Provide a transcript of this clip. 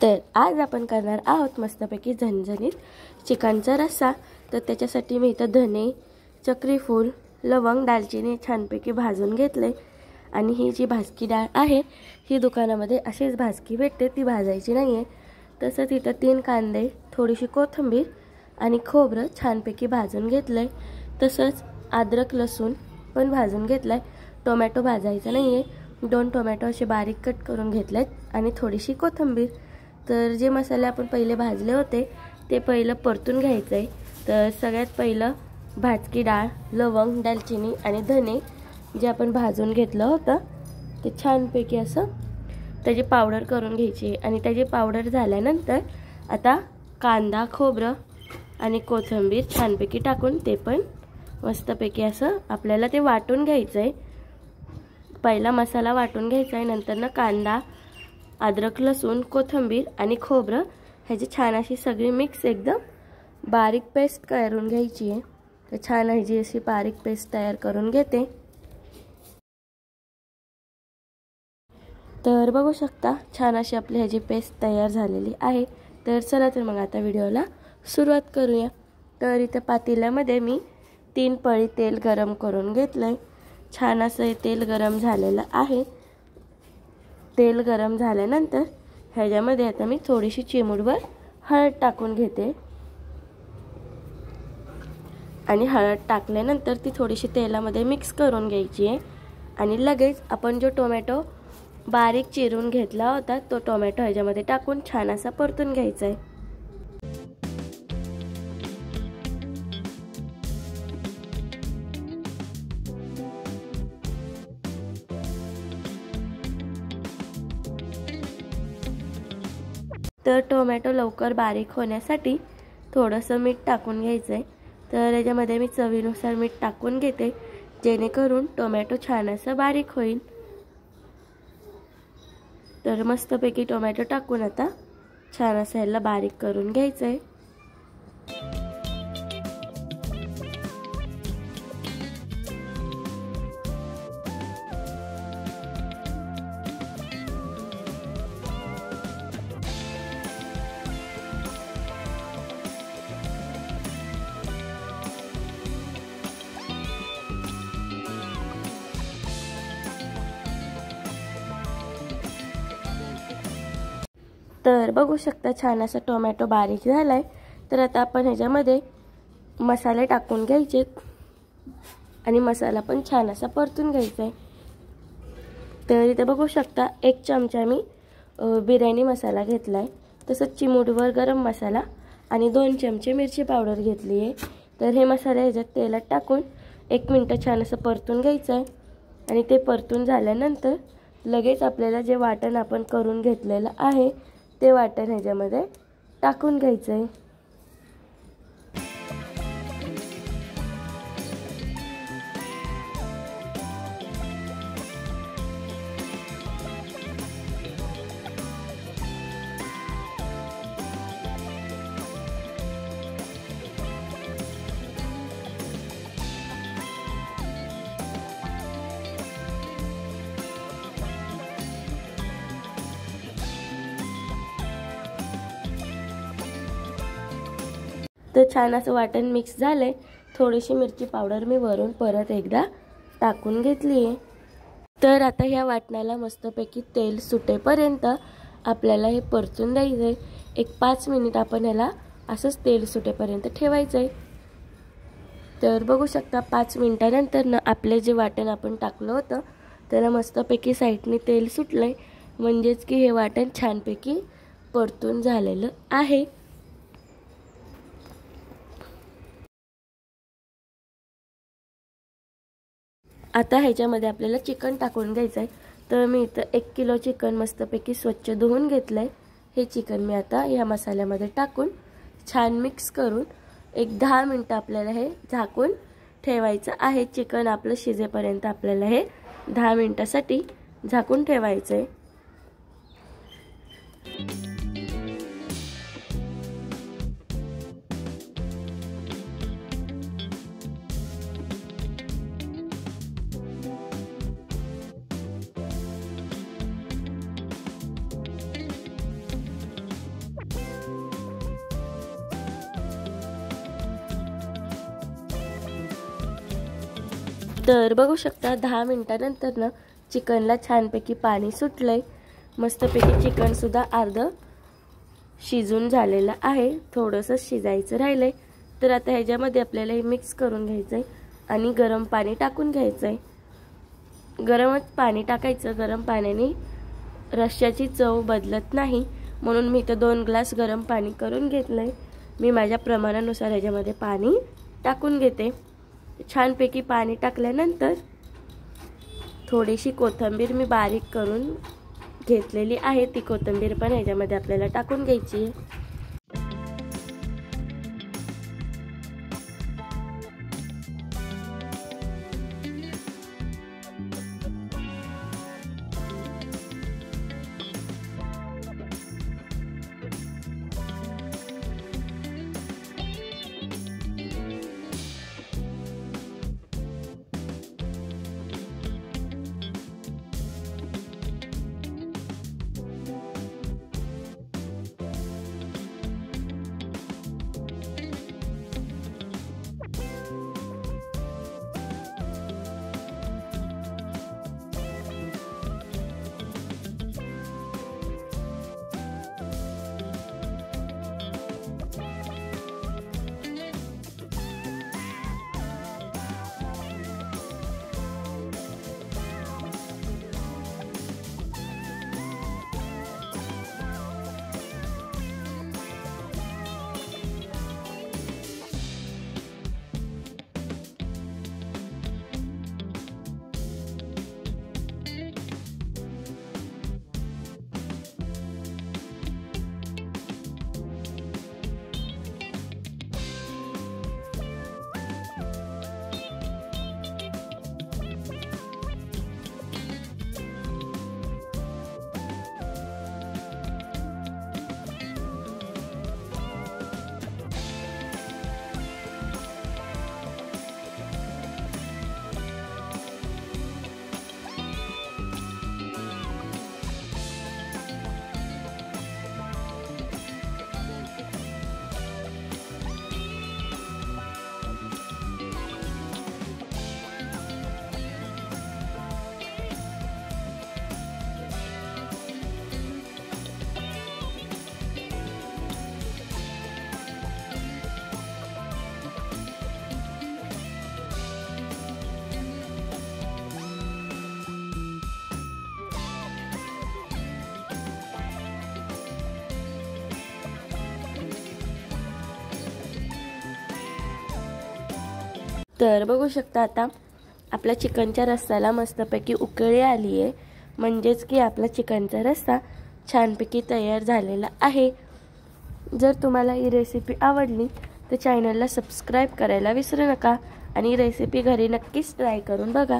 तर आज आपण करणार आहोत मस्तपैकी झणझणीत चिकनचा रस्सा। तर त्याच्यासाठी मी इथं धने, चक्रीफूल, लवंग, दालचिनी छानपैकी भाजून घेतले। आणि ही जी भाजकी डाळ आहे ही दुकानामध्ये अशीच भाजकी भेटते, ती भाजायची नाहीये। तसंच इथं 3 कांदे, थोडीशी कोथिंबीर आणि खोबरं छानपैकी भाजून घेतलंय। तसंच अद्रक लसूण पण भाजून घेतलाय। टोमॅटो भाजायचा नाहीये, 2 टोमॅटो असे बारीक कट करून घेतलेत आणि थोडीशी कोथिंबीर। तर जे मसाले आपण पहिले भाजले होते ते पहिलं परतून घ्यायचे। तर सगळ्यात पहिलं भाजकी डाळ, लवंग, दालचिनी आणि धने जे आपण भाजून घेतलं होतं ते छानपैकी असं त्याची पावडर करून घ्यायची। आणि त्याची पावडर झाल्यानंतर आता कांदा, खोबरं आणि कोथिंबीर छानपैकी टाकून ते पण मस्तपैकी असं आपल्याला ते वाटून घ्यायचंय। पहिला मसाला वाटून घ्यायचा आहे, नंतर ना कांदा, अद्रक लसूण, कोथिंबीर आणि खोबरं ह्याची छान अशी सगळी मिक्स एकदम बारीक पेस्ट करून घ्यायची आहे। तर छान ह्याची अशी बारीक पेस्ट तयार करून घेते। तर बघू शकता छान अशी आपली ह्याची पेस्ट तयार झालेली आहे। तर चला तर मग आता व्हिडिओला सुरुवात करूया। तर इथे पातेल्यामध्ये मी 3 पळी तेल गरम करून घेतलंय। छान असं तेल गरम झालेलं आहे। तेल गरम झाल्यानंतर ह्याच्यामध्ये आता मी थोडीशी चिमूटभर हळद टाकून घेते। आणि हळद टाकल्यानंतर ती थोडीशी तेलामध्ये मिक्स करून घ्यायची आहे। आणि लगेच आपण जो टोमॅटो बारीक चिरून घेतला होता तो टोमॅटो ह्याच्यामध्ये टाकून छान असा परतून घ्यायचा आहे। तर टोमॅटो लवकर बारीक होण्यासाठी थोडंसं मीठ टाकून घ्यायचं आहे। तर याच्यामध्ये मी चवीनुसार मीठ टाकून घेते, जेणेकरून टोमॅटो छान असं बारीक होईल। तर मस्तपैकी टोमॅटो टाकून आता छान असं याला बारीक करून घ्यायचं आहे। तर बघू शकता छान असा टोमॅटो बारीक झालाय। तर आता आपण ह्याच्यामध्ये मसाले टाकून घ्यायचे आणि मसाला पण छान असा परतून घ्यायचा आहे। तर इथे बघू शकता 1 चमचा मी बिर्याणी मसाला घेतलाय। तसंच चिमूटभर गरम मसाला आणि 2 चमचे मिरची पावडर घेतली आहे। तर हे मसाले ह्याच्यात तेलात टाकून 1 मिनिट छान असं परतून घ्यायचं आहे। आणि ते परतून झाल्यानंतर लगेच आपल्याला जे वाटण आपण करून घेतलेलं आहे ते वाटण ह्याच्यामध्ये टाकून घ्यायचं आहे। तर छान असं वाटण मिक्स झालंय। थोडीशी मिरची पावडर मी वरून परत एकदा टाकून घेतली आहे। तर आता ह्या वाटणाला मस्तपैकी तेल सुटेपर्यंत आपल्याला हे परतून द्यायचंय। एक 5 मिनिट आपण ह्याला असंच तेल सुटेपर्यंत ठेवायचंय। तर बघू शकता 5 मिनिटानंतर ना आपले जे वाटण आपण टाकलं होतं त्याला मस्तपैकी साईडने तेल सुटलंय, म्हणजेच की हे वाटण छानपैकी परतून झालेलं आहे। आता ह्याच्यामध्ये आपल्याला चिकन टाकून घ्यायचं आहे। तर मी इथं 1 किलो चिकन मस्तपैकी स्वच्छ धुवून घेतलंय। हे चिकन मी आता या मसाल्यामध्ये टाकून छान मिक्स करून एक 10 मिनिटं आपल्याला हे झाकून ठेवायचं आहे। चिकन आपलं शिजेपर्यंत आपल्याला हे 10 मिनिटासाठी झाकून ठेवायचं आहे। तर बघू शकता 10 मिनिटानंतर ना चिकनला छानपैकी पाणी सुटलंय। मस्तपैकी चिकनसुद्धा अर्धं शिजून झालेलं आहे, थोडंसं शिजायचं राहिलंय। तर आता ह्याच्यामध्ये आपल्याला हे मिक्स करून घ्यायचंय आणि गरम पाणी टाकून घ्यायचंय। गरमच पाणी टाकायचं, गरम पाण्याने रश्श्याची चव बदलत नाही, म्हणून मी इथं 2 ग्लास गरम पाणी करून घेतलंय। मी माझ्या प्रमाणानुसार ह्याच्यामध्ये पाणी टाकून घेते। छानपैकी पाणी टाकल्यानंतर थोडीशी कोथिंबीर मी बारीक करून घेतलेली आहे, ती कोथिंबीर पण ह्याच्यामध्ये आपल्याला टाकून घ्यायची आहे। तर बघू शकता आता आपल्या चिकनच्या रस्स्याला मस्तपैकी उकळी आली आहे, म्हणजेच की आपला चिकनचा रस्सा छानपैकी तयार झालेला आहे। जर तुम्हाला ही रेसिपी आवडली तर चॅनलला सबस्क्राइब करायला विसरू नका आणि रेसिपी घरी नक्कीच ट्राय करून बघा।